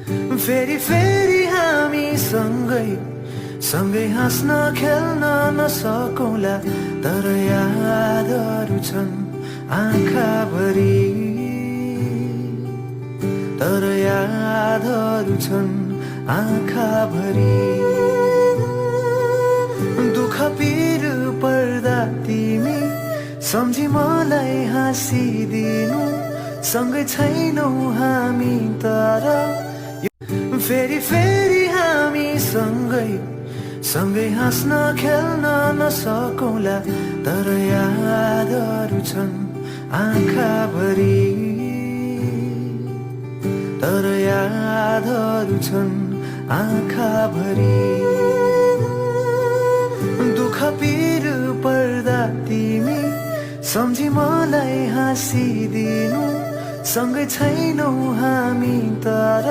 फेरि फेरि हामी सँगै सँगै हाँस्न खेल्न नसकौँला, तर यादहरू छन् आँखाभरि, तर यादहरू छन् आँखाभरि। दुःख पिर पर्दा तिमी सम्झी मलाई हाँसिदिनु, सँगै छैनौ हामी तर फेरि फेरि हामी सँगै सँगै हाँस्न खेल्न नसकौँला, तर यादहरू छन् आँखाभरि, तर यादहरू छन् आँखाभरि। दुःख पिर पर्दा तिमी सम्झी मलाई हाँसिदिनु, सँगै छैनौ हामी तर